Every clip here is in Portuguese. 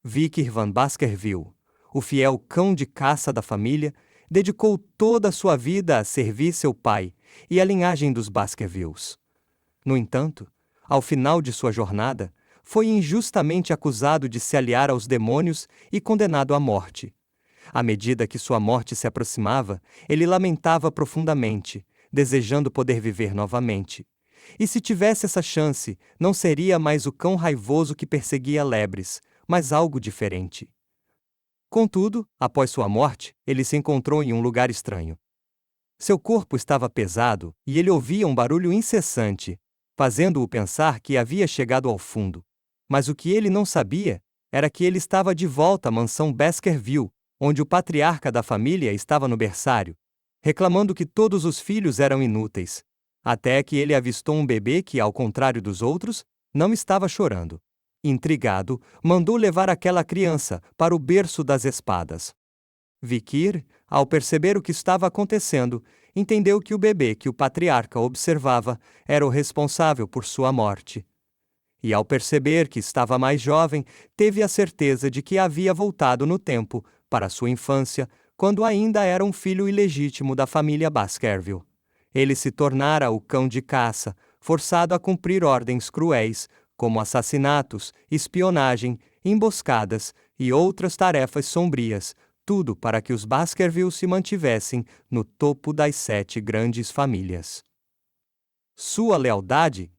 Vickers van Baskerville, o fiel cão de caça da família, dedicou toda a sua vida a servir seu pai e a linhagem dos Baskervilles. No entanto, ao final de sua jornada, foi injustamente acusado de se aliar aos demônios e condenado à morte. À medida que sua morte se aproximava, ele lamentava profundamente, desejando poder viver novamente. E se tivesse essa chance, não seria mais o cão raivoso que perseguia lebres, mas algo diferente. Contudo, após sua morte, ele se encontrou em um lugar estranho. Seu corpo estava pesado e ele ouvia um barulho incessante, fazendo-o pensar que havia chegado ao fundo. Mas o que ele não sabia era que ele estava de volta à mansão Baskerville, onde o patriarca da família estava no berçário, reclamando que todos os filhos eram inúteis, até que ele avistou um bebê que, ao contrário dos outros, não estava chorando. Intrigado, mandou levar aquela criança para o berço das espadas. Vickers, ao perceber o que estava acontecendo, entendeu que o bebê que o patriarca observava era o responsável por sua morte. E ao perceber que estava mais jovem, teve a certeza de que havia voltado no tempo, para sua infância, quando ainda era um filho ilegítimo da família Baskerville. Ele se tornara o cão de caça, forçado a cumprir ordens cruéis, como assassinatos, espionagem, emboscadas e outras tarefas sombrias, tudo para que os Baskerville se mantivessem no topo das 7 grandes famílias. Sua lealdade,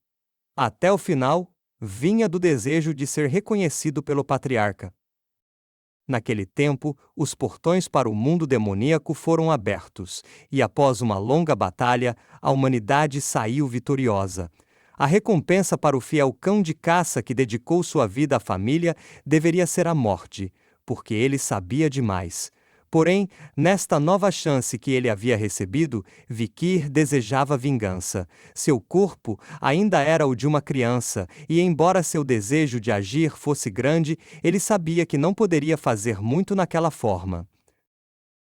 até o final, vinha do desejo de ser reconhecido pelo patriarca. Naquele tempo, os portões para o mundo demoníaco foram abertos, e após uma longa batalha, a humanidade saiu vitoriosa. A recompensa para o fiel cão de caça que dedicou sua vida à família deveria ser a morte, porque ele sabia demais. Porém, nesta nova chance que ele havia recebido, Vickers desejava vingança. Seu corpo ainda era o de uma criança, e embora seu desejo de agir fosse grande, ele sabia que não poderia fazer muito naquela forma.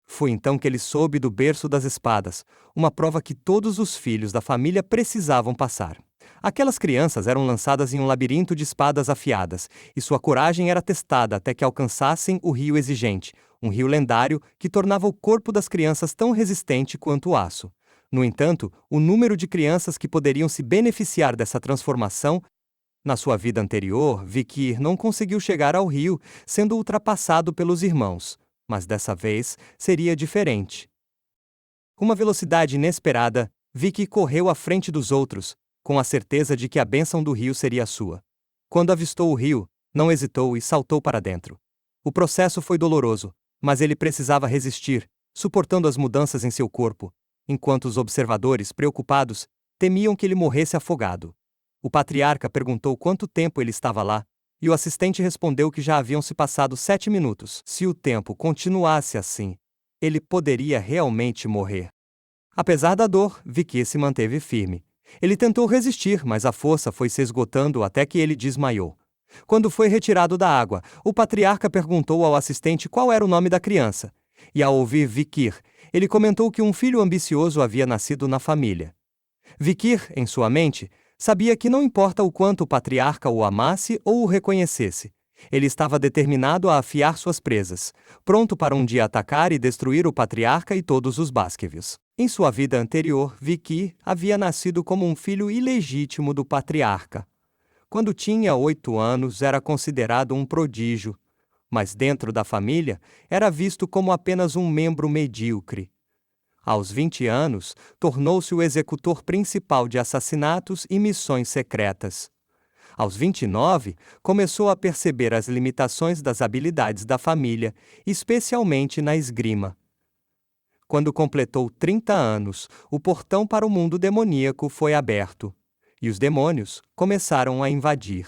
Foi então que ele soube do berço das espadas, uma prova que todos os filhos da família precisavam passar. Aquelas crianças eram lançadas em um labirinto de espadas afiadas, e sua coragem era testada até que alcançassem o rio exigente, um rio lendário que tornava o corpo das crianças tão resistente quanto o aço. No entanto, o número de crianças que poderiam se beneficiar dessa transformação. Na sua vida anterior, Vickers não conseguiu chegar ao rio, sendo ultrapassado pelos irmãos, mas dessa vez seria diferente. Com uma velocidade inesperada, Vickers correu à frente dos outros, com a certeza de que a bênção do rio seria sua. Quando avistou o rio, não hesitou e saltou para dentro. O processo foi doloroso, mas ele precisava resistir, suportando as mudanças em seu corpo, enquanto os observadores, preocupados, temiam que ele morresse afogado. O patriarca perguntou quanto tempo ele estava lá, e o assistente respondeu que já haviam se passado 7 minutos. Se o tempo continuasse assim, ele poderia realmente morrer. Apesar da dor, Vickers se manteve firme. Ele tentou resistir, mas a força foi se esgotando até que ele desmaiou. Quando foi retirado da água, o patriarca perguntou ao assistente qual era o nome da criança. E ao ouvir Vickers, ele comentou que um filho ambicioso havia nascido na família. Vickers, em sua mente, sabia que não importa o quanto o patriarca o amasse ou o reconhecesse. Ele estava determinado a afiar suas presas, pronto para um dia atacar e destruir o patriarca e todos os Baskervilles. Em sua vida anterior, Vickers havia nascido como um filho ilegítimo do patriarca. Quando tinha 8 anos, era considerado um prodígio, mas dentro da família, era visto como apenas um membro medíocre. Aos 20 anos, tornou-se o executor principal de assassinatos e missões secretas. Aos 29, começou a perceber as limitações das habilidades da família, especialmente na esgrima. Quando completou 30 anos, o portão para o mundo demoníaco foi aberto, e os demônios começaram a invadir.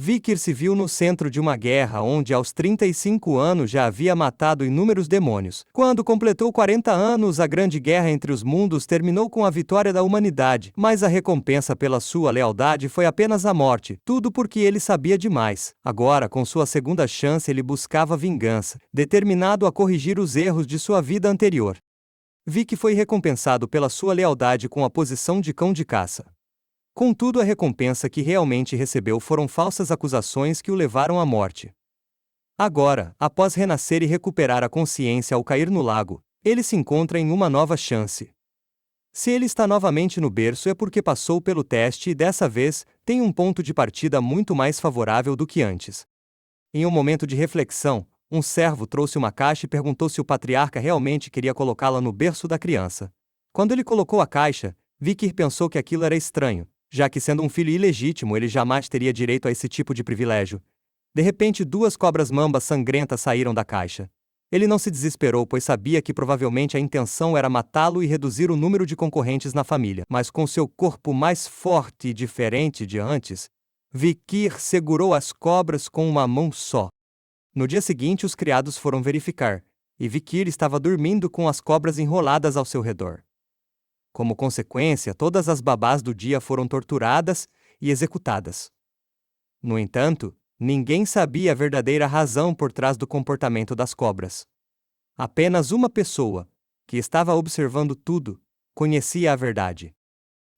Vickers se viu no centro de uma guerra onde aos 35 anos já havia matado inúmeros demônios. Quando completou 40 anos, a grande guerra entre os mundos terminou com a vitória da humanidade, mas a recompensa pela sua lealdade foi apenas a morte, tudo porque ele sabia demais. Agora, com sua segunda chance, ele buscava vingança, determinado a corrigir os erros de sua vida anterior. Vickers foi recompensado pela sua lealdade com a posição de cão de caça. Contudo, a recompensa que realmente recebeu foram falsas acusações que o levaram à morte. Agora, após renascer e recuperar a consciência ao cair no lago, ele se encontra em uma nova chance. Se ele está novamente no berço é porque passou pelo teste e dessa vez tem um ponto de partida muito mais favorável do que antes. Em um momento de reflexão, um servo trouxe uma caixa e perguntou se o patriarca realmente queria colocá-la no berço da criança. Quando ele colocou a caixa, Vikir pensou que aquilo era estranho, já que sendo um filho ilegítimo ele jamais teria direito a esse tipo de privilégio. De repente, 2 cobras-mambas sangrentas saíram da caixa. Ele não se desesperou, pois sabia que provavelmente a intenção era matá-lo e reduzir o número de concorrentes na família. Mas com seu corpo mais forte e diferente de antes, Vikir segurou as cobras com uma mão só. No dia seguinte, os criados foram verificar, e Vikir estava dormindo com as cobras enroladas ao seu redor. Como consequência, todas as babás do dia foram torturadas e executadas. No entanto, ninguém sabia a verdadeira razão por trás do comportamento das cobras. Apenas uma pessoa, que estava observando tudo, conhecia a verdade.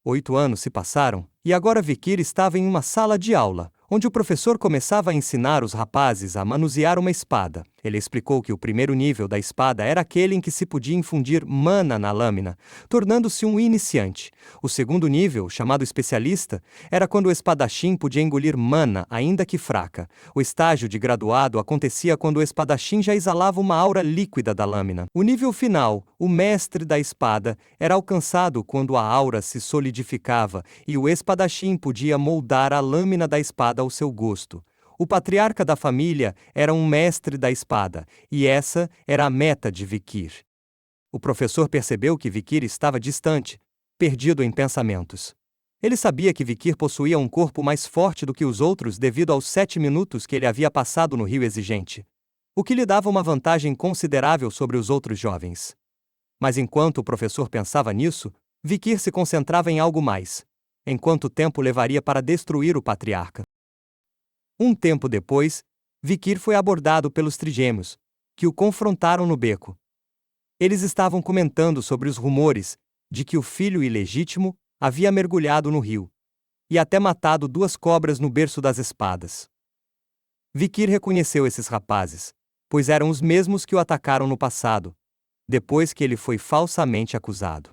8 anos se passaram, e agora Vikir estava em uma sala de aula, onde o professor começava a ensinar os rapazes a manusear uma espada. Ele explicou que o primeiro nível da espada era aquele em que se podia infundir mana na lâmina, tornando-se um iniciante. O segundo nível, chamado especialista, era quando o espadachim podia engolir mana, ainda que fraca. O estágio de graduado acontecia quando o espadachim já exalava uma aura líquida da lâmina. O nível final, o mestre da espada, era alcançado quando a aura se solidificava e o espadachim podia moldar a lâmina da espada ao seu gosto. O patriarca da família era um mestre da espada, e essa era a meta de Vikir. O professor percebeu que Vikir estava distante, perdido em pensamentos. Ele sabia que Vikir possuía um corpo mais forte do que os outros devido aos 7 minutos que ele havia passado no rio exigente, o que lhe dava uma vantagem considerável sobre os outros jovens. Mas enquanto o professor pensava nisso, Vikir se concentrava em algo mais. Em quanto tempo levaria para destruir o patriarca? Um tempo depois, Vikir foi abordado pelos trigêmeos, que o confrontaram no beco. Eles estavam comentando sobre os rumores de que o filho ilegítimo havia mergulhado no rio, e até matado 2 cobras no berço das espadas. Vikir reconheceu esses rapazes, pois eram os mesmos que o atacaram no passado, depois que ele foi falsamente acusado.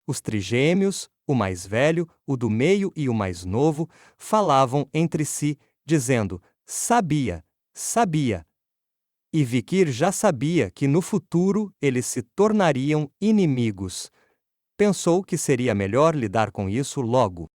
Os trigêmeos, o mais velho, o do meio e o mais novo, falavam entre si, dizendo: sabia, sabia. E Vikir já sabia que no futuro eles se tornariam inimigos. Pensou que seria melhor lidar com isso logo.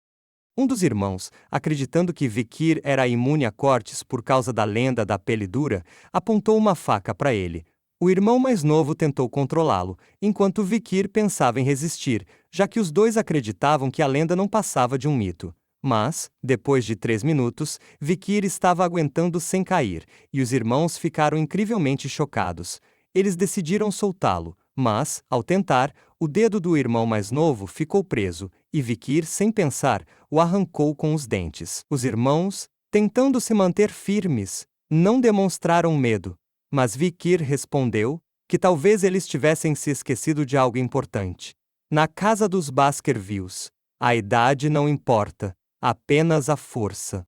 Um dos irmãos, acreditando que Vikir era imune a cortes por causa da lenda da pele dura, apontou uma faca para ele. O irmão mais novo tentou controlá-lo, enquanto Vikir pensava em resistir, já que os dois acreditavam que a lenda não passava de um mito. Mas, depois de 3 minutos, Vikir estava aguentando sem cair, e os irmãos ficaram incrivelmente chocados. Eles decidiram soltá-lo, mas, ao tentar, o dedo do irmão mais novo ficou preso, e Vikir, sem pensar, o arrancou com os dentes. Os irmãos, tentando se manter firmes, não demonstraram medo, mas Vikir respondeu que talvez eles tivessem se esquecido de algo importante. Na casa dos Baskervilles, a idade não importa, apenas a força.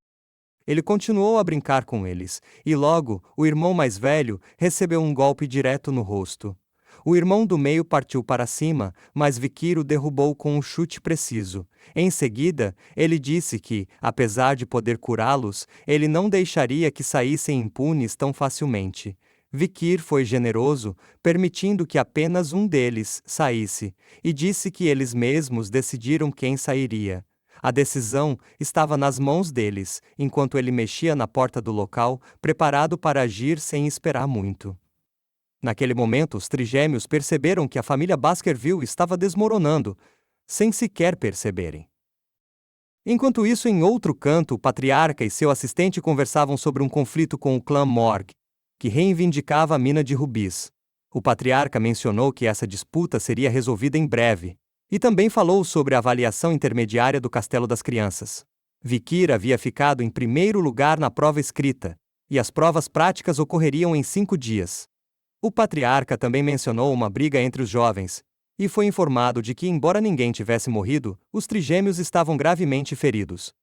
Ele continuou a brincar com eles, e logo, o irmão mais velho recebeu um golpe direto no rosto. O irmão do meio partiu para cima, mas Vikir o derrubou com um chute preciso. Em seguida, ele disse que, apesar de poder curá-los, ele não deixaria que saíssem impunes tão facilmente. Vikir foi generoso, permitindo que apenas um deles saísse, e disse que eles mesmos decidiram quem sairia. A decisão estava nas mãos deles, enquanto ele mexia na porta do local, preparado para agir sem esperar muito. Naquele momento, os trigêmeos perceberam que a família Baskerville estava desmoronando, sem sequer perceberem. Enquanto isso, em outro canto, o patriarca e seu assistente conversavam sobre um conflito com o clã Morg, que reivindicava a mina de rubis. O patriarca mencionou que essa disputa seria resolvida em breve, e também falou sobre a avaliação intermediária do Castelo das Crianças. Vikir havia ficado em primeiro lugar na prova escrita, e as provas práticas ocorreriam em 5 dias. O patriarca também mencionou uma briga entre os jovens, e foi informado de que, embora ninguém tivesse morrido, os trigêmeos estavam gravemente feridos.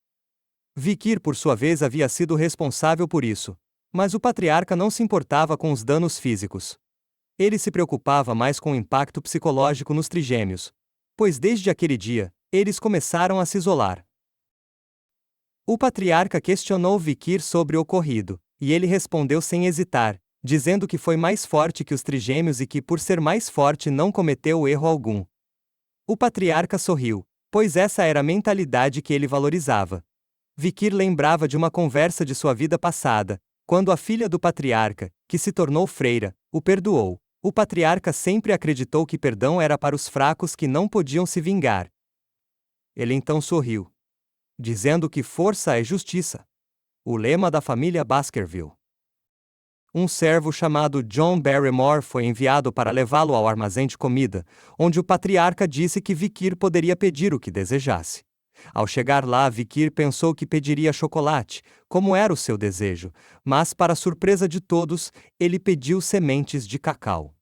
Vikir, por sua vez, havia sido responsável por isso, Mas o patriarca não se importava com os danos físicos. Ele se preocupava mais com o impacto psicológico nos trigêmeos, pois desde aquele dia, eles começaram a se isolar. O patriarca questionou Vikir sobre o ocorrido, e ele respondeu sem hesitar, dizendo que foi mais forte que os trigêmeos e que por ser mais forte não cometeu erro algum. O patriarca sorriu, pois essa era a mentalidade que ele valorizava. Vikir lembrava de uma conversa de sua vida passada, quando a filha do patriarca, que se tornou freira, o perdoou. O patriarca sempre acreditou que perdão era para os fracos que não podiam se vingar. Ele então sorriu, dizendo que força é justiça. O lema da família Baskerville. Um servo chamado John Barrymore foi enviado para levá-lo ao armazém de comida, onde o patriarca disse que Vikir poderia pedir o que desejasse. Ao chegar lá, Vikir pensou que pediria chocolate, como era o seu desejo, mas, para surpresa de todos, ele pediu sementes de cacau.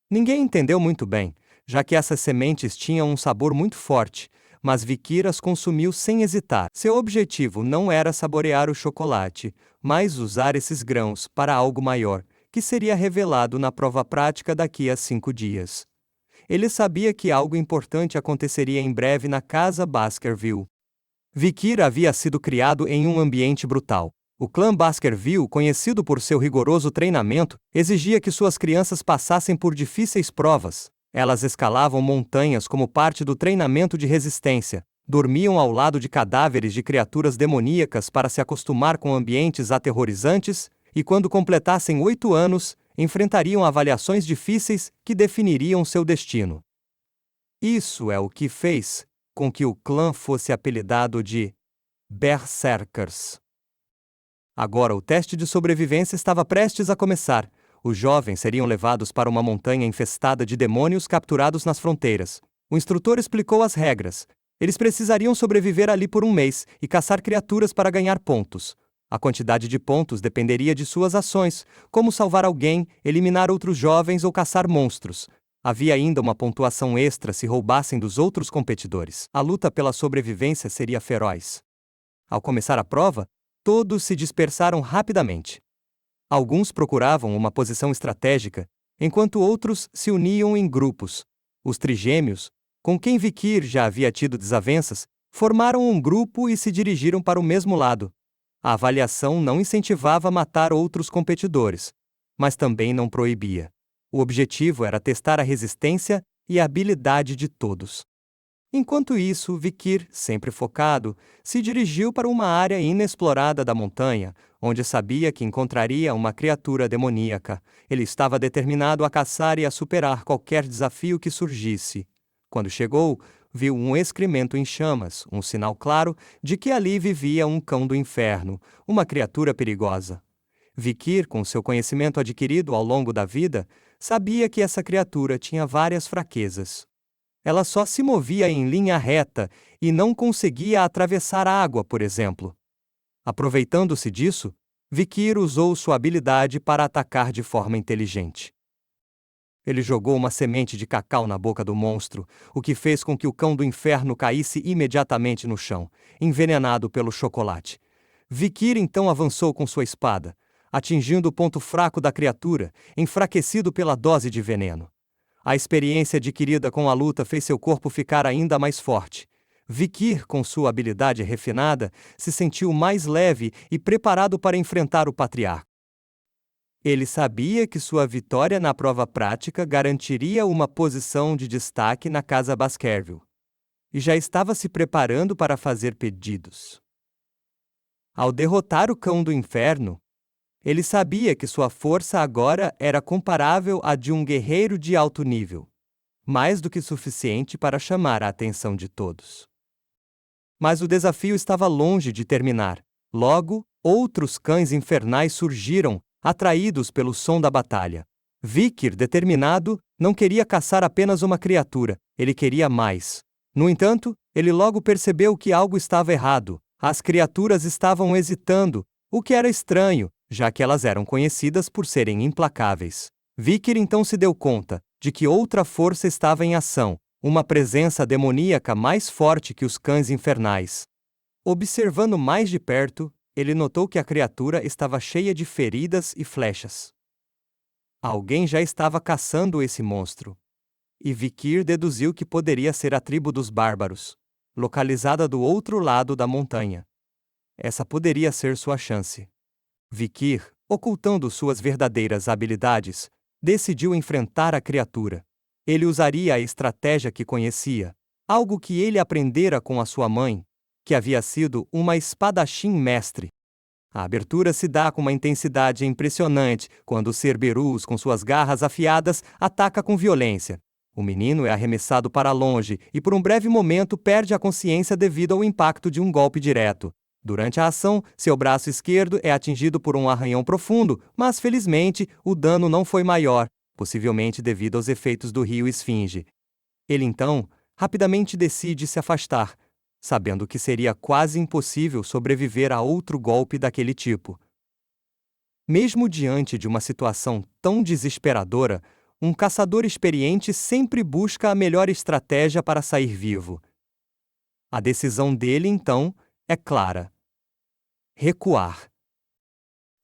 Ninguém entendeu muito bem, já que essas sementes tinham um sabor muito forte, mas Vikir as consumiu sem hesitar. Seu objetivo não era saborear o chocolate, mas usar esses grãos para algo maior, que seria revelado na prova prática daqui a 5 dias. Ele sabia que algo importante aconteceria em breve na casa Baskerville. Vikir havia sido criado em um ambiente brutal. O clã Baskerville, conhecido por seu rigoroso treinamento, exigia que suas crianças passassem por difíceis provas. Elas escalavam montanhas como parte do treinamento de resistência, dormiam ao lado de cadáveres de criaturas demoníacas para se acostumar com ambientes aterrorizantes, e quando completassem 8 anos, enfrentariam avaliações difíceis que definiriam seu destino. Isso é o que fez com que o clã fosse apelidado de Berserkers. Agora o teste de sobrevivência estava prestes a começar. Os jovens seriam levados para uma montanha infestada de demônios capturados nas fronteiras. O instrutor explicou as regras. Eles precisariam sobreviver ali por 1 mês e caçar criaturas para ganhar pontos. A quantidade de pontos dependeria de suas ações, como salvar alguém, eliminar outros jovens ou caçar monstros. Havia ainda uma pontuação extra se roubassem dos outros competidores. A luta pela sobrevivência seria feroz. Ao começar a prova, todos se dispersaram rapidamente. Alguns procuravam uma posição estratégica, enquanto outros se uniam em grupos. Os trigêmeos, com quem Vikir já havia tido desavenças, formaram um grupo e se dirigiram para o mesmo lado. A avaliação não incentivava a matar outros competidores, mas também não proibia. O objetivo era testar a resistência e a habilidade de todos. Enquanto isso, Vikir, sempre focado, se dirigiu para uma área inexplorada da montanha, onde sabia que encontraria uma criatura demoníaca. Ele estava determinado a caçar e a superar qualquer desafio que surgisse. Quando chegou, viu um excremento em chamas, um sinal claro de que ali vivia um cão do inferno, uma criatura perigosa. Vikir, com seu conhecimento adquirido ao longo da vida, sabia que essa criatura tinha várias fraquezas. Ela só se movia em linha reta e não conseguia atravessar a água, por exemplo. Aproveitando-se disso, Vikir usou sua habilidade para atacar de forma inteligente. Ele jogou uma semente de cacau na boca do monstro, o que fez com que o cão do inferno caísse imediatamente no chão, envenenado pelo chocolate. Vikir então avançou com sua espada, atingindo o ponto fraco da criatura, enfraquecido pela dose de veneno. A experiência adquirida com a luta fez seu corpo ficar ainda mais forte. Vikir, com sua habilidade refinada, se sentiu mais leve e preparado para enfrentar o patriarca. Ele sabia que sua vitória na prova prática garantiria uma posição de destaque na casa Baskerville. E já estava se preparando para fazer pedidos. Ao derrotar o cão do inferno, ele sabia que sua força agora era comparável à de um guerreiro de alto nível, mais do que suficiente para chamar a atenção de todos. Mas o desafio estava longe de terminar. Logo, outros cães infernais surgiram, atraídos pelo som da batalha. Vikir, determinado, não queria caçar apenas uma criatura, ele queria mais. No entanto, ele logo percebeu que algo estava errado. As criaturas estavam hesitando, o que era estranho, já que elas eram conhecidas por serem implacáveis. Vikir então se deu conta de que outra força estava em ação, uma presença demoníaca mais forte que os cães infernais. Observando mais de perto, Ele notou que a criatura estava cheia de feridas e flechas. Alguém já estava caçando esse monstro. E Vikir deduziu que poderia ser a tribo dos bárbaros, localizada do outro lado da montanha. Essa poderia ser sua chance. Vikir, ocultando suas verdadeiras habilidades, decidiu enfrentar a criatura. Ele usaria a estratégia que conhecia, algo que ele aprendera com a sua mãe, que havia sido uma espadachim mestre. A abertura se dá com uma intensidade impressionante quando o Cerberus, com suas garras afiadas, ataca com violência. O menino é arremessado para longe e por um breve momento perde a consciência devido ao impacto de um golpe direto. Durante a ação, seu braço esquerdo é atingido por um arranhão profundo, mas felizmente o dano não foi maior, possivelmente devido aos efeitos do rio Esfinge. Ele então, rapidamente decide se afastar, sabendo que seria quase impossível sobreviver a outro golpe daquele tipo. Mesmo diante de uma situação tão desesperadora, um caçador experiente sempre busca a melhor estratégia para sair vivo. A decisão dele, então, é clara: recuar.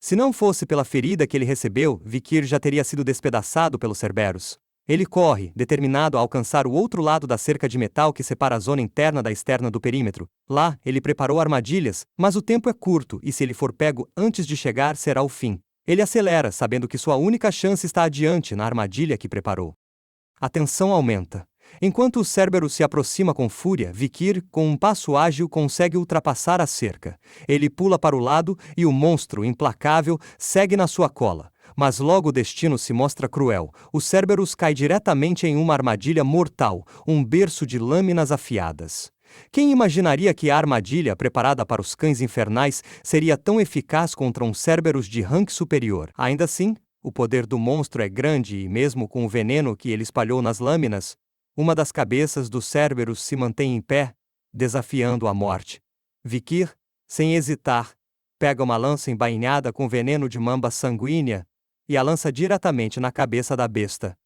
Se não fosse pela ferida que ele recebeu, Vikir já teria sido despedaçado pelos Cerberus. Ele corre, determinado a alcançar o outro lado da cerca de metal que separa a zona interna da externa do perímetro. Lá, ele preparou armadilhas, mas o tempo é curto e se ele for pego antes de chegar, será o fim. Ele acelera, sabendo que sua única chance está adiante na armadilha que preparou. A tensão aumenta. Enquanto o Cerberus se aproxima com fúria, Vikir, com um passo ágil, consegue ultrapassar a cerca. Ele pula para o lado e o monstro, implacável, segue na sua cola. Mas logo o destino se mostra cruel. O Cerberus cai diretamente em uma armadilha mortal, um berço de lâminas afiadas. Quem imaginaria que a armadilha preparada para os cães infernais seria tão eficaz contra um Cerberus de rank superior? Ainda assim, o poder do monstro é grande e mesmo com o veneno que ele espalhou nas lâminas, uma das cabeças do Cerberus se mantém em pé, desafiando a morte. Vikir, sem hesitar, pega uma lança embainhada com veneno de mamba sanguínea e a lança diretamente na cabeça da besta.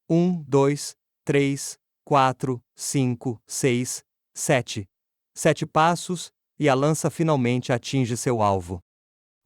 1, 2, 3, 4, 5, 6, 7. 7 passos, e a lança finalmente atinge seu alvo.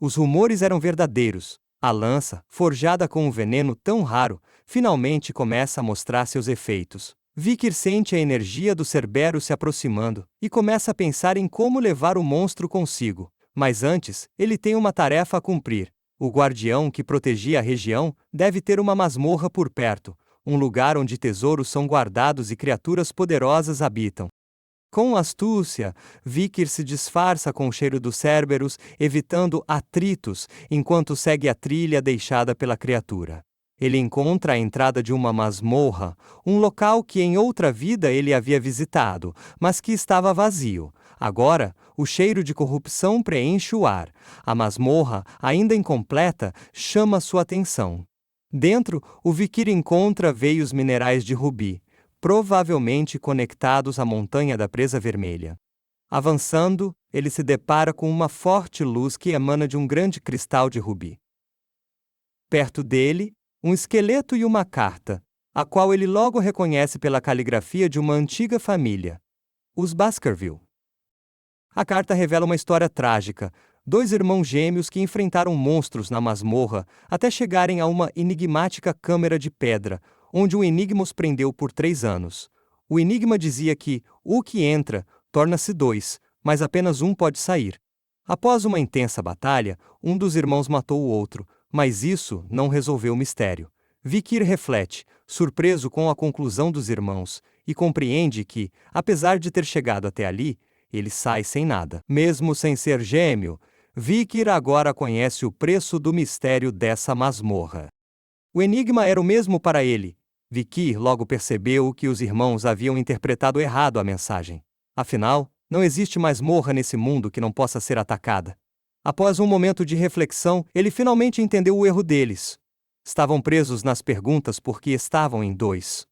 Os rumores eram verdadeiros. A lança, forjada com um veneno tão raro, finalmente começa a mostrar seus efeitos. Vikir sente a energia do Cerberus se aproximando e começa a pensar em como levar o monstro consigo. Mas antes, ele tem uma tarefa a cumprir. O guardião que protegia a região deve ter uma masmorra por perto, um lugar onde tesouros são guardados e criaturas poderosas habitam. Com astúcia, Vikir se disfarça com o cheiro do Cerberus, evitando atritos, enquanto segue a trilha deixada pela criatura. Ele encontra a entrada de uma masmorra, um local que em outra vida ele havia visitado, mas que estava vazio. Agora, o cheiro de corrupção preenche o ar. A masmorra, ainda incompleta, chama sua atenção. Dentro, o Vikir encontra veios minerais de rubi, provavelmente conectados à montanha da presa vermelha. Avançando, ele se depara com uma forte luz que emana de um grande cristal de rubi. Perto dele, um esqueleto e uma carta, a qual ele logo reconhece pela caligrafia de uma antiga família, os Baskerville. A carta revela uma história trágica: 2 irmãos gêmeos que enfrentaram monstros na masmorra até chegarem a uma enigmática câmara de pedra, onde um enigma os prendeu por 3 anos. O enigma dizia que o que entra torna-se 2, mas apenas um pode sair. Após uma intensa batalha, um dos irmãos matou o outro, mas isso não resolveu o mistério. Vikir reflete, surpreso com a conclusão dos irmãos, e compreende que, apesar de ter chegado até ali, ele sai sem nada. Mesmo sem ser gêmeo, Vikir agora conhece o preço do mistério dessa masmorra. O enigma era o mesmo para ele. Vikir logo percebeu que os irmãos haviam interpretado errado a mensagem. Afinal, não existe masmorra nesse mundo que não possa ser atacada. Após um momento de reflexão, ele finalmente entendeu o erro deles. Estavam presos nas perguntas porque estavam em 2.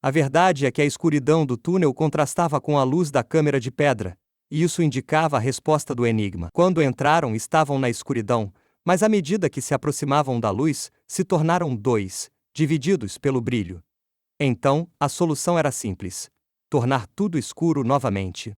A verdade é que a escuridão do túnel contrastava com a luz da câmara de pedra, e isso indicava a resposta do enigma. Quando entraram, estavam na escuridão, mas à medida que se aproximavam da luz, se tornaram 2, divididos pelo brilho. Então, a solução era simples: tornar tudo escuro novamente.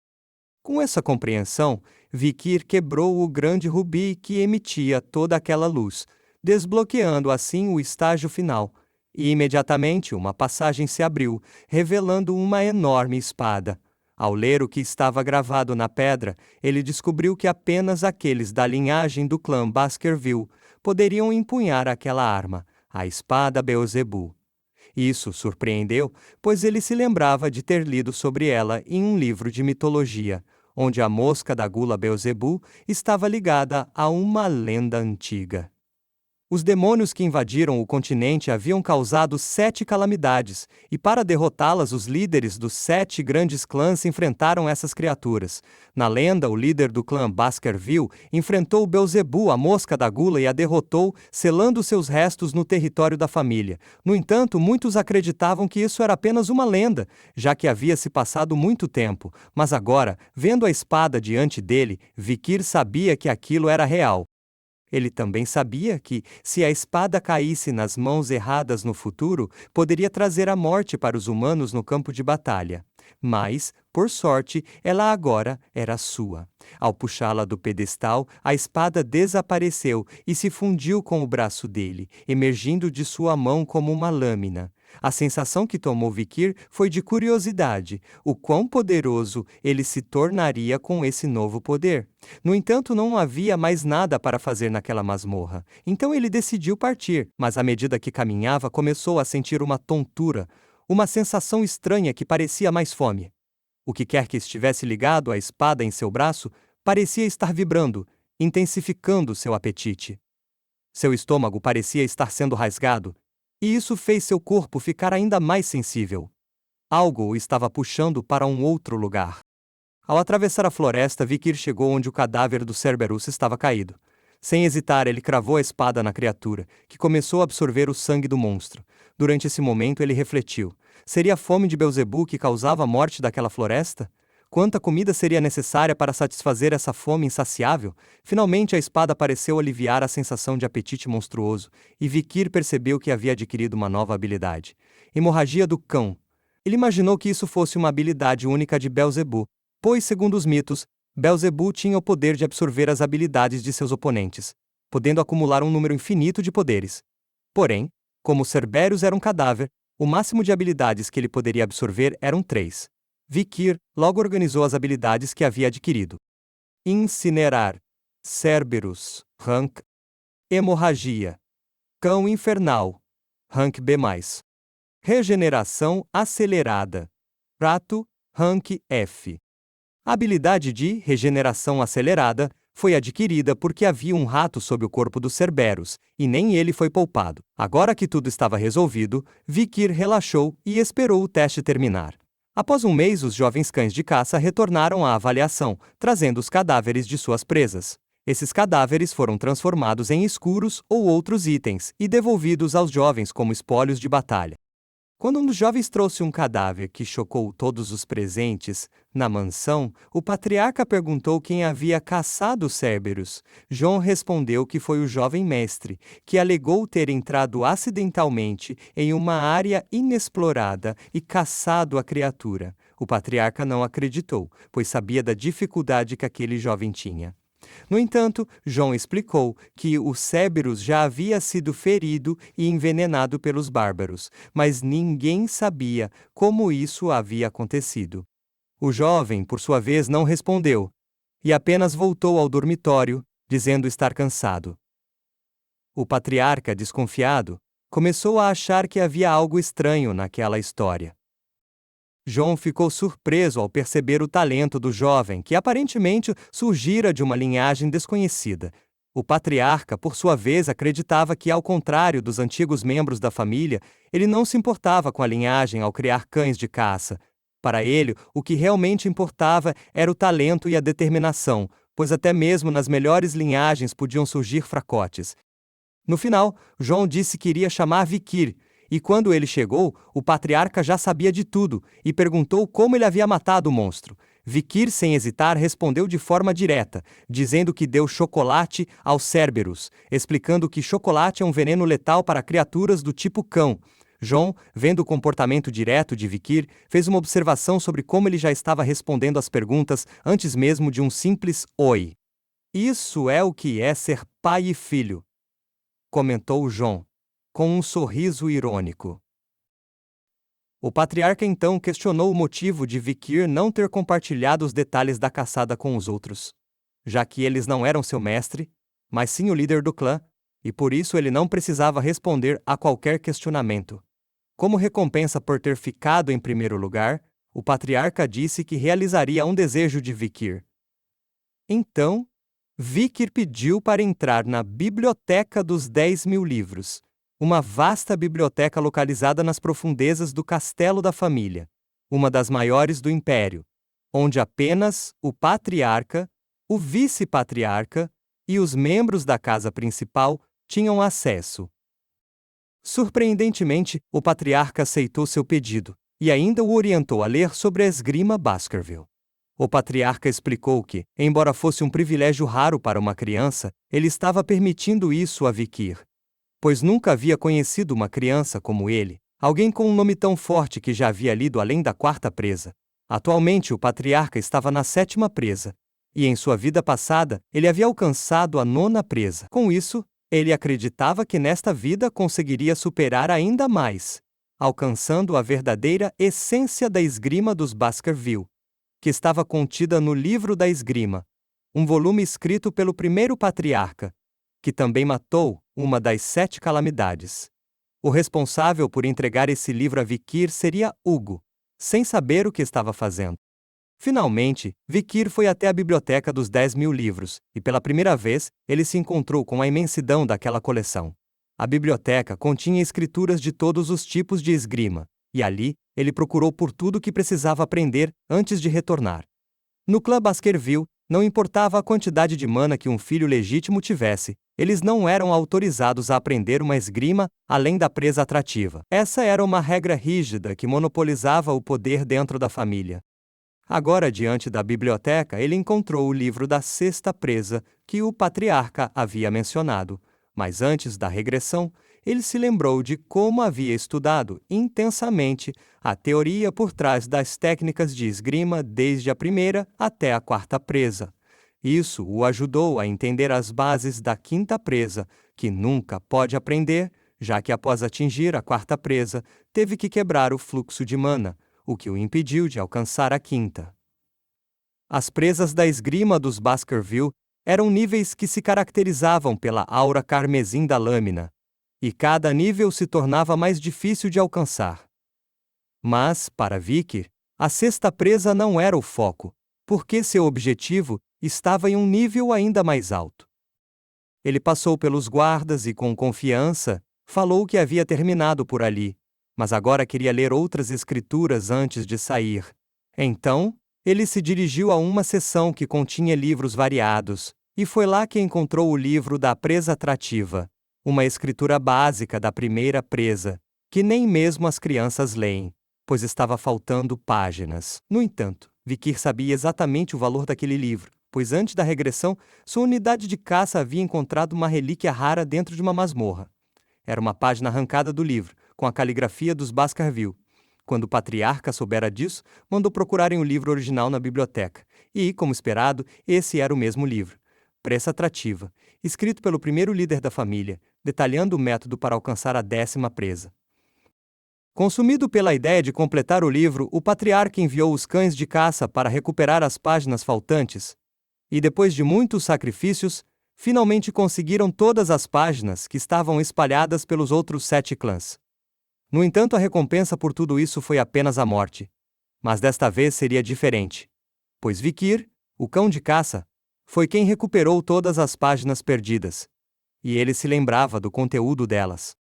Com essa compreensão, Vikir quebrou o grande rubi que emitia toda aquela luz, desbloqueando assim o estágio final. E imediatamente uma passagem se abriu, revelando uma enorme espada. Ao ler o que estava gravado na pedra, ele descobriu que apenas aqueles da linhagem do clã Baskerville poderiam empunhar aquela arma, a espada Beelzebub. Isso surpreendeu, pois ele se lembrava de ter lido sobre ela em um livro de mitologia, onde a mosca da gula Beelzebub estava ligada a uma lenda antiga. Os demônios que invadiram o continente haviam causado 7 calamidades, e para derrotá-las, os líderes dos 7 grandes clãs enfrentaram essas criaturas. Na lenda, o líder do clã Baskerville enfrentou Beelzebub, a mosca da gula, e a derrotou, selando seus restos no território da família. No entanto, muitos acreditavam que isso era apenas uma lenda, já que havia se passado muito tempo. Mas agora, vendo a espada diante dele, Vikir sabia que aquilo era real. Ele também sabia que, se a espada caísse nas mãos erradas no futuro, poderia trazer a morte para os humanos no campo de batalha. Mas, por sorte, ela agora era sua. Ao puxá-la do pedestal, a espada desapareceu e se fundiu com o braço dele, emergindo de sua mão como uma lâmina. A sensação que tomou Vikir foi de curiosidade, o quão poderoso ele se tornaria com esse novo poder. No entanto, não havia mais nada para fazer naquela masmorra. Então ele decidiu partir, mas à medida que caminhava, começou a sentir uma tontura, uma sensação estranha que parecia mais fome. O que quer que estivesse ligado à espada em seu braço parecia estar vibrando, intensificando seu apetite. Seu estômago parecia estar sendo rasgado, e isso fez seu corpo ficar ainda mais sensível. Algo o estava puxando para um outro lugar. Ao atravessar a floresta, Vikir chegou onde o cadáver do Cerberus estava caído. Sem hesitar, ele cravou a espada na criatura, que começou a absorver o sangue do monstro. Durante esse momento, ele refletiu: seria a fome de Beelzebub que causava a morte daquela floresta? Quanta comida seria necessária para satisfazer essa fome insaciável? Finalmente a espada pareceu aliviar a sensação de apetite monstruoso, e Vikir percebeu que havia adquirido uma nova habilidade. Hemorragia do cão. Ele imaginou que isso fosse uma habilidade única de Beelzebub, pois, segundo os mitos, Beelzebub tinha o poder de absorver as habilidades de seus oponentes, podendo acumular um número infinito de poderes. Porém, como Cerberus era um cadáver, o máximo de habilidades que ele poderia absorver eram 3. Vikir logo organizou as habilidades que havia adquirido. Incinerar. Cerberus. Rank. Hemorragia. Cão infernal. Rank B+. Regeneração acelerada. Rato. Rank F. A habilidade de regeneração acelerada foi adquirida porque havia um rato sob o corpo do Cerberus, e nem ele foi poupado. Agora que tudo estava resolvido, Vikir relaxou e esperou o teste terminar. Após um mês, os jovens cães de caça retornaram à avaliação, trazendo os cadáveres de suas presas. Esses cadáveres foram transformados em escuros ou outros itens e devolvidos aos jovens como espólios de batalha. Quando um dos jovens trouxe um cadáver que chocou todos os presentes na mansão, o patriarca perguntou quem havia caçado Cerberus. John respondeu que foi o jovem mestre, que alegou ter entrado acidentalmente em uma área inexplorada e caçado a criatura. O patriarca não acreditou, pois sabia da dificuldade que aquele jovem tinha. No entanto, John explicou que o Cerberus já havia sido ferido e envenenado pelos bárbaros, mas ninguém sabia como isso havia acontecido. O jovem, por sua vez, não respondeu, e apenas voltou ao dormitório, dizendo estar cansado. O patriarca, desconfiado, começou a achar que havia algo estranho naquela história. John ficou surpreso ao perceber o talento do jovem, que aparentemente surgira de uma linhagem desconhecida. O patriarca, por sua vez, acreditava que, ao contrário dos antigos membros da família, ele não se importava com a linhagem ao criar cães de caça. Para ele, o que realmente importava era o talento e a determinação, pois até mesmo nas melhores linhagens podiam surgir fracotes. No final, John disse que iria chamar Vikir, e quando ele chegou, o patriarca já sabia de tudo e perguntou como ele havia matado o monstro. Vikir, sem hesitar, respondeu de forma direta, dizendo que deu chocolate ao Cerberus, explicando que chocolate é um veneno letal para criaturas do tipo cão. John, vendo o comportamento direto de Vikir, fez uma observação sobre como ele já estava respondendo às perguntas antes mesmo de um simples oi. Isso é o que é ser pai e filho, comentou John, com um sorriso irônico. O patriarca então questionou o motivo de Vikir não ter compartilhado os detalhes da caçada com os outros, já que eles não eram seu mestre, mas sim o líder do clã, e por isso ele não precisava responder a qualquer questionamento. Como recompensa por ter ficado em primeiro lugar, o patriarca disse que realizaria um desejo de Vikir. Então, Vikir pediu para entrar na Biblioteca dos 10.000 Livros, uma vasta biblioteca localizada nas profundezas do Castelo da Família, uma das maiores do Império, onde apenas o patriarca, o vice-patriarca e os membros da casa principal tinham acesso. Surpreendentemente, o patriarca aceitou seu pedido, e ainda o orientou a ler sobre a esgrima Baskerville. O patriarca explicou que, embora fosse um privilégio raro para uma criança, ele estava permitindo isso a Vikir, pois nunca havia conhecido uma criança como ele, alguém com um nome tão forte que já havia lido além da 4ª presa. Atualmente o patriarca estava na 7ª presa, e em sua vida passada ele havia alcançado a 9ª presa. Com isso, ele acreditava que nesta vida conseguiria superar ainda mais, alcançando a verdadeira essência da esgrima dos Baskerville, que estava contida no Livro da Esgrima, um volume escrito pelo primeiro patriarca, que também matou uma das 7 calamidades. O responsável por entregar esse livro a Vikir seria Hugo, sem saber o que estava fazendo. Finalmente, Vikir foi até a biblioteca dos 10.000 livros, e pela primeira vez, ele se encontrou com a imensidão daquela coleção. A biblioteca continha escrituras de todos os tipos de esgrima, e ali, ele procurou por tudo o que precisava aprender antes de retornar. No clã Baskerville, não importava a quantidade de mana que um filho legítimo tivesse, eles não eram autorizados a aprender uma esgrima além da presa atrativa. Essa era uma regra rígida que monopolizava o poder dentro da família. Agora, diante da biblioteca, ele encontrou o livro da 6ª presa que o patriarca havia mencionado, mas antes da regressão, ele se lembrou de como havia estudado intensamente a teoria por trás das técnicas de esgrima desde a 1ª até a 4ª presa. Isso o ajudou a entender as bases da 5ª presa, que nunca pode aprender, já que após atingir a 4ª presa, teve que quebrar o fluxo de mana, o que o impediu de alcançar a 5ª. As presas da esgrima dos Baskerville eram níveis que se caracterizavam pela aura carmesim da lâmina, e cada nível se tornava mais difícil de alcançar. Mas, para Vikir, a 6ª presa não era o foco, porque seu objetivo estava em um nível ainda mais alto. Ele passou pelos guardas e, com confiança, falou que havia terminado por ali, mas agora queria ler outras escrituras antes de sair. Então, ele se dirigiu a uma seção que continha livros variados, e foi lá que encontrou o livro da presa atrativa, uma escritura básica da primeira presa, que nem mesmo as crianças leem, pois estava faltando páginas. No entanto, Vikir sabia exatamente o valor daquele livro, pois antes da regressão, sua unidade de caça havia encontrado uma relíquia rara dentro de uma masmorra. Era uma página arrancada do livro, com a caligrafia dos Baskerville. Quando o patriarca soubera disso, mandou procurarem o livro original na biblioteca. E, como esperado, esse era o mesmo livro. Pressa atrativa, escrito pelo primeiro líder da família, detalhando o método para alcançar a 10ª presa. Consumido pela ideia de completar o livro, o patriarca enviou os cães de caça para recuperar as páginas faltantes. E depois de muitos sacrifícios, finalmente conseguiram todas as páginas que estavam espalhadas pelos outros 7 clãs. No entanto, a recompensa por tudo isso foi apenas a morte. Mas desta vez seria diferente, pois Vikir, o cão de caça, foi quem recuperou todas as páginas perdidas, e ele se lembrava do conteúdo delas.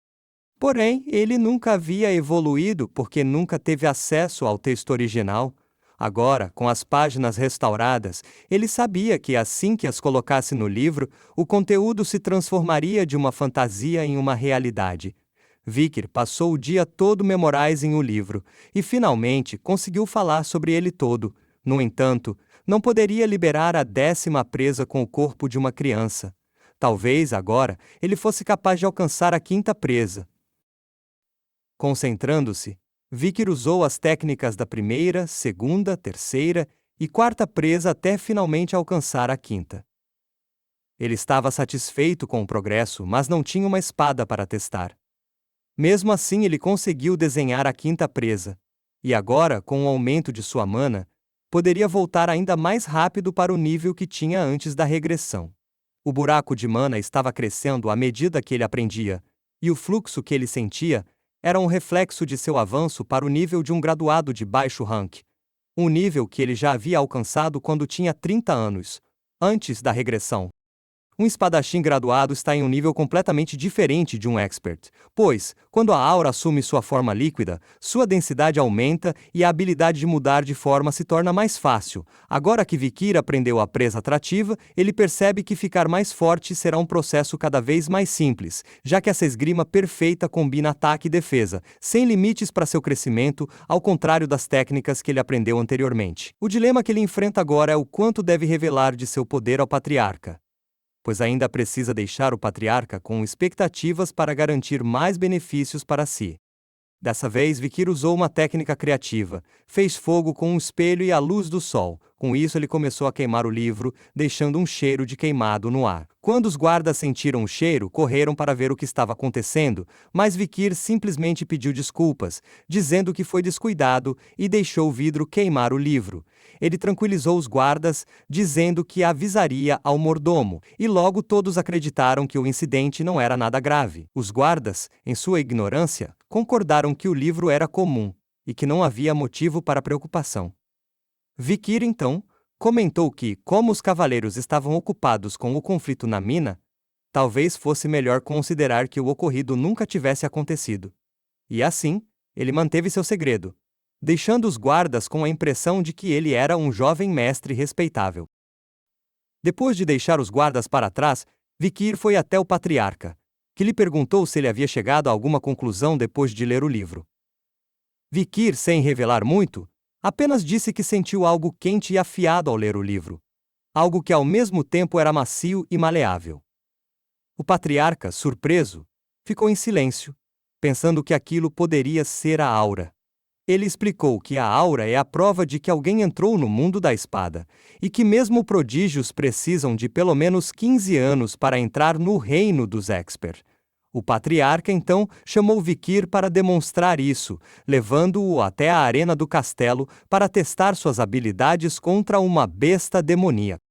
Porém, ele nunca havia evoluído porque nunca teve acesso ao texto original. Agora, com as páginas restauradas, ele sabia que assim que as colocasse no livro, o conteúdo se transformaria de uma fantasia em uma realidade. Vikir passou o dia todo memorizando o livro e finalmente conseguiu falar sobre ele todo. No entanto, não poderia liberar a 10ª presa com o corpo de uma criança. Talvez agora ele fosse capaz de alcançar a 5ª presa. Concentrando-se, Vikir usou as técnicas da primeira, segunda, terceira e quarta presa até finalmente alcançar a quinta. Ele estava satisfeito com o progresso, mas não tinha uma espada para testar. Mesmo assim, ele conseguiu desenhar a quinta presa, e agora, com o aumento de sua mana, poderia voltar ainda mais rápido para o nível que tinha antes da regressão. O buraco de mana estava crescendo à medida que ele aprendia, e o fluxo que ele sentia era um reflexo de seu avanço para o nível de um graduado de baixo rank, um nível que ele já havia alcançado quando tinha 30 anos, antes da regressão. Um espadachim graduado está em um nível completamente diferente de um expert, pois, quando a aura assume sua forma líquida, sua densidade aumenta e a habilidade de mudar de forma se torna mais fácil. Agora que Vikir aprendeu a presa atrativa, ele percebe que ficar mais forte será um processo cada vez mais simples, já que essa esgrima perfeita combina ataque e defesa, sem limites para seu crescimento, ao contrário das técnicas que ele aprendeu anteriormente. O dilema que ele enfrenta agora é o quanto deve revelar de seu poder ao patriarca, pois ainda precisa deixar o patriarca com expectativas para garantir mais benefícios para si. Dessa vez, Vikir usou uma técnica criativa, fez fogo com um espelho e a luz do sol. Com isso, ele começou a queimar o livro, deixando um cheiro de queimado no ar. Quando os guardas sentiram o cheiro, correram para ver o que estava acontecendo, mas Vikir simplesmente pediu desculpas, dizendo que foi descuidado e deixou o vidro queimar o livro. Ele tranquilizou os guardas, dizendo que avisaria ao mordomo, e logo todos acreditaram que o incidente não era nada grave. Os guardas, em sua ignorância, concordaram que o livro era comum e que não havia motivo para preocupação. Vikir, então, comentou que, como os cavaleiros estavam ocupados com o conflito na mina, talvez fosse melhor considerar que o ocorrido nunca tivesse acontecido. E assim, ele manteve seu segredo, deixando os guardas com a impressão de que ele era um jovem mestre respeitável. Depois de deixar os guardas para trás, Vikir foi até o patriarca, que lhe perguntou se ele havia chegado a alguma conclusão depois de ler o livro. Vikir, sem revelar muito, apenas disse que sentiu algo quente e afiado ao ler o livro, algo que ao mesmo tempo era macio e maleável. O patriarca, surpreso, ficou em silêncio, pensando que aquilo poderia ser a aura. Ele explicou que a aura é a prova de que alguém entrou no mundo da espada, e que mesmo prodígios precisam de pelo menos 15 anos para entrar no reino dos expert. O patriarca, então, chamou Vikir para demonstrar isso, levando-o até a arena do castelo para testar suas habilidades contra uma besta demoníaca.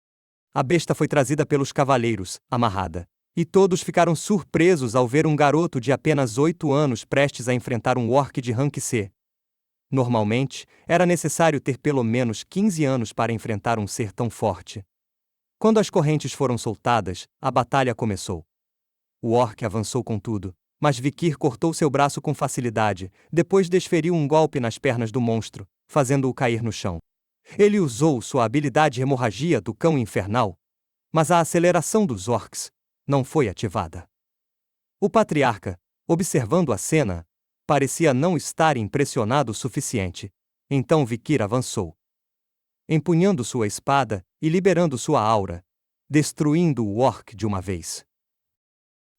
A besta foi trazida pelos cavaleiros, amarrada, e todos ficaram surpresos ao ver um garoto de apenas 8 anos prestes a enfrentar um orc de rank C. Normalmente, era necessário ter pelo menos 15 anos para enfrentar um ser tão forte. Quando as correntes foram soltadas, a batalha começou. O orc avançou com tudo, mas Vikir cortou seu braço com facilidade, depois desferiu um golpe nas pernas do monstro, fazendo-o cair no chão. Ele usou sua habilidade hemorragia do cão infernal, mas a aceleração dos orcs não foi ativada. O patriarca, observando a cena, parecia não estar impressionado o suficiente. Então Vikir avançou, empunhando sua espada e liberando sua aura, destruindo o orc de uma vez.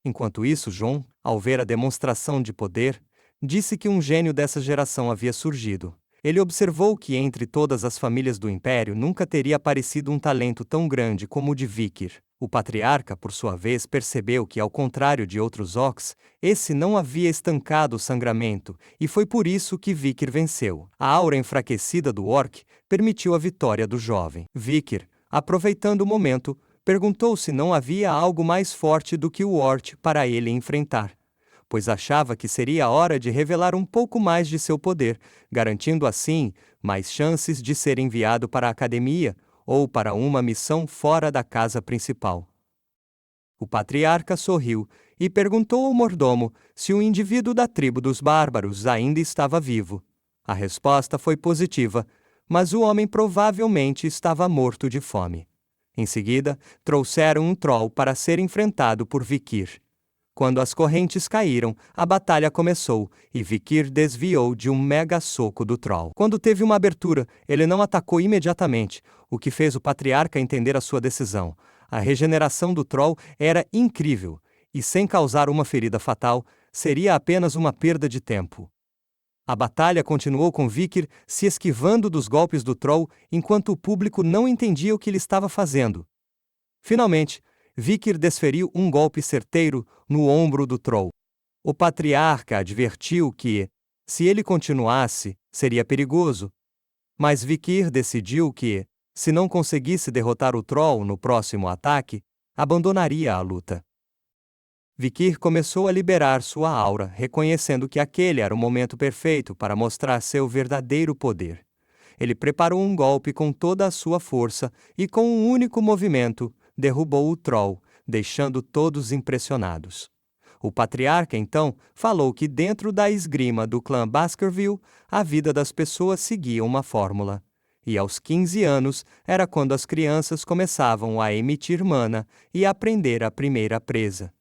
Enquanto isso, Jon, ao ver a demonstração de poder, disse que um gênio dessa geração havia surgido. Ele observou que entre todas as famílias do Império nunca teria aparecido um talento tão grande como o de Vikir. O patriarca, por sua vez, percebeu que, ao contrário de outros orcs, esse não havia estancado o sangramento, e foi por isso que Vikir venceu. A aura enfraquecida do orc permitiu a vitória do jovem. Vikir, aproveitando o momento, perguntou se não havia algo mais forte do que o orc para ele enfrentar, pois achava que seria a hora de revelar um pouco mais de seu poder, garantindo assim mais chances de ser enviado para a academia ou para uma missão fora da casa principal. O patriarca sorriu e perguntou ao mordomo se o indivíduo da tribo dos bárbaros ainda estava vivo. A resposta foi positiva, mas o homem provavelmente estava morto de fome. Em seguida, trouxeram um troll para ser enfrentado por Vikir. Quando as correntes caíram, a batalha começou, e Vikir desviou de um mega soco do troll. Quando teve uma abertura, ele não atacou imediatamente, o que fez o patriarca entender a sua decisão. A regeneração do troll era incrível, e sem causar uma ferida fatal, seria apenas uma perda de tempo. A batalha continuou com Vikir se esquivando dos golpes do Troll enquanto o público não entendia o que ele estava fazendo. Finalmente, Vikir desferiu um golpe certeiro no ombro do Troll. O patriarca advertiu que, se ele continuasse, seria perigoso. Mas Vikir decidiu que, se não conseguisse derrotar o Troll no próximo ataque, abandonaria a luta. Vikir começou a liberar sua aura, reconhecendo que aquele era o momento perfeito para mostrar seu verdadeiro poder. Ele preparou um golpe com toda a sua força e, com um único movimento, derrubou o Troll, deixando todos impressionados. O patriarca, então, falou que dentro da esgrima do clã Baskerville, a vida das pessoas seguia uma fórmula. E aos 15 anos era quando as crianças começavam a emitir mana e aprender a primeira presa.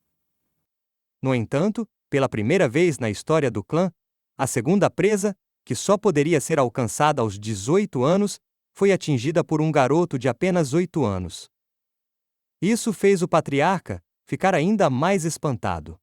No entanto, pela primeira vez na história do clã, a segunda presa, que só poderia ser alcançada aos 18 anos, foi atingida por um garoto de apenas 8 anos. Isso fez o patriarca ficar ainda mais espantado.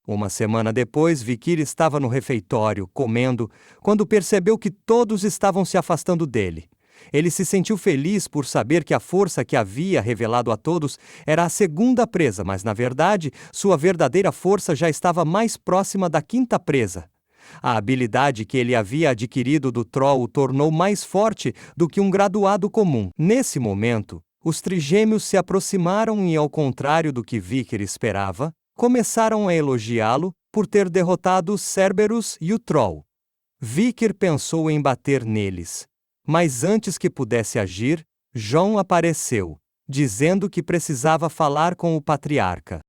Uma semana depois, Vikir estava no refeitório, comendo, quando percebeu que todos estavam se afastando dele. Ele se sentiu feliz por saber que a força que havia revelado a todos era a segunda presa, mas, na verdade, sua verdadeira força já estava mais próxima da quinta presa. A habilidade que ele havia adquirido do Troll o tornou mais forte do que um graduado comum. Nesse momento, os trigêmeos se aproximaram e, ao contrário do que Vikir esperava, começaram a elogiá-lo por ter derrotado Cerberus e o Troll. Vikir pensou em bater neles. Mas antes que pudesse agir, Jon apareceu, dizendo que precisava falar com o patriarca.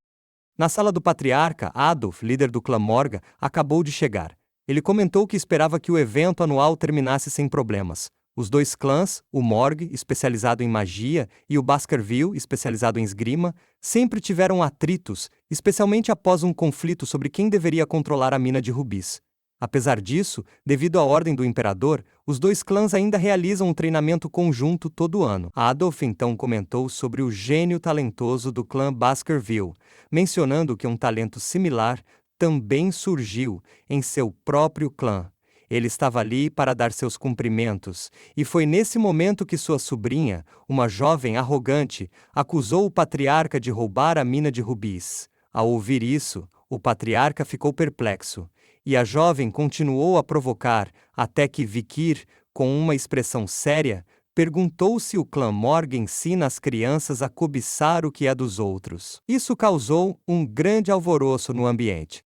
Na sala do patriarca, Adolf, líder do clã Morga, acabou de chegar. Ele comentou que esperava que o evento anual terminasse sem problemas. Os dois clãs, o Morg, especializado em magia, e o Baskerville, especializado em esgrima, sempre tiveram atritos, especialmente após um conflito sobre quem deveria controlar a mina de rubis. Apesar disso, devido à ordem do imperador, os dois clãs ainda realizam um treinamento conjunto todo ano. Adolf então comentou sobre o gênio talentoso do clã Baskerville, mencionando que um talento similar também surgiu em seu próprio clã. Ele estava ali para dar seus cumprimentos, e foi nesse momento que sua sobrinha, uma jovem arrogante, acusou o patriarca de roubar a mina de rubis. Ao ouvir isso, o patriarca ficou perplexo. E a jovem continuou a provocar, até que Vikir, com uma expressão séria, perguntou se o clã Morg ensina as crianças a cobiçar o que é dos outros. Isso causou um grande alvoroço no ambiente.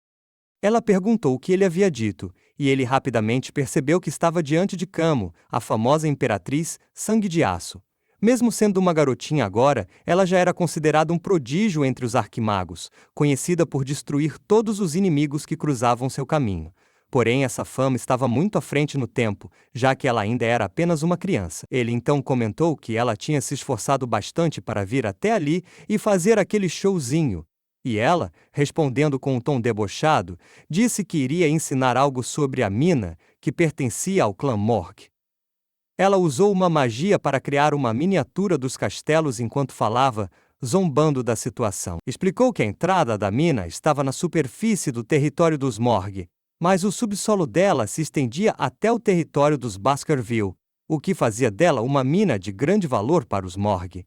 Ela perguntou o que ele havia dito, e ele rapidamente percebeu que estava diante de Camo, a famosa imperatriz Sangue de Aço. Mesmo sendo uma garotinha agora, ela já era considerada um prodígio entre os arquimagos, conhecida por destruir todos os inimigos que cruzavam seu caminho. Porém, essa fama estava muito à frente no tempo, já que ela ainda era apenas uma criança. Ele então comentou que ela tinha se esforçado bastante para vir até ali e fazer aquele showzinho. E ela, respondendo com um tom debochado, disse que iria ensinar algo sobre a mina, que pertencia ao clã Morg. Ela usou uma magia para criar uma miniatura dos castelos enquanto falava, zombando da situação. Explicou que a entrada da mina estava na superfície do território dos Morg, mas o subsolo dela se estendia até o território dos Baskerville, o que fazia dela uma mina de grande valor para os Morg.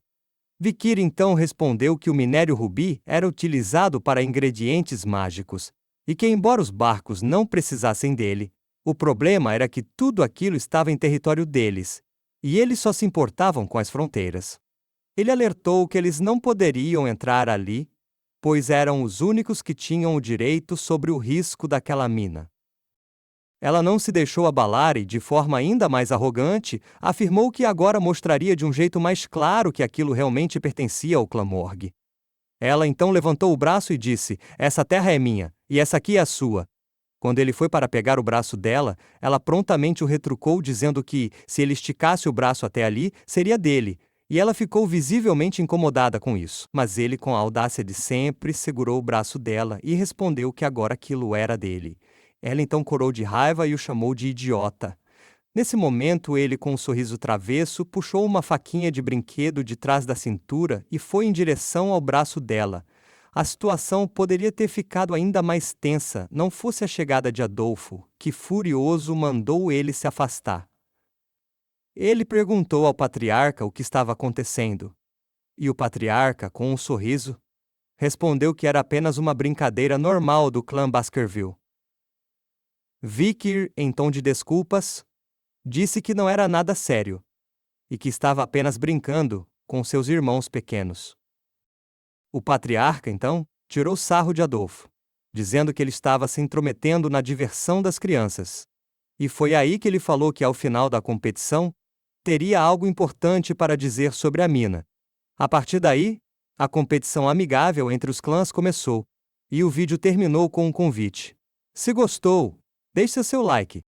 Vikir então respondeu que o minério rubi era utilizado para ingredientes mágicos, e que embora os barcos não precisassem dele, o problema era que tudo aquilo estava em território deles, e eles só se importavam com as fronteiras. Ele alertou que eles não poderiam entrar ali, pois eram os únicos que tinham o direito sobre o risco daquela mina. Ela não se deixou abalar e, de forma ainda mais arrogante, afirmou que agora mostraria de um jeito mais claro que aquilo realmente pertencia ao clã Morg. Ela então levantou o braço e disse: "Essa terra é minha, e essa aqui é a sua." Quando ele foi para pegar o braço dela, ela prontamente o retrucou dizendo que, se ele esticasse o braço até ali, seria dele, e ela ficou visivelmente incomodada com isso. Mas ele, com a audácia de sempre, segurou o braço dela e respondeu que agora aquilo era dele. Ela então corou de raiva e o chamou de idiota. Nesse momento, ele, com um sorriso travesso, puxou uma faquinha de brinquedo de trás da cintura e foi em direção ao braço dela. A situação poderia ter ficado ainda mais tensa não fosse a chegada de Adolfo, que furioso mandou ele se afastar. Ele perguntou ao patriarca o que estava acontecendo. E o patriarca, com um sorriso, respondeu que era apenas uma brincadeira normal do clã Baskerville. Vickers, em tom de desculpas, disse que não era nada sério e que estava apenas brincando com seus irmãos pequenos. O patriarca, então, tirou sarro de Adolfo, dizendo que ele estava se intrometendo na diversão das crianças. E foi aí que ele falou que ao final da competição, teria algo importante para dizer sobre a mina. A partir daí, a competição amigável entre os clãs começou, e o vídeo terminou com um convite. Se gostou, deixe seu like.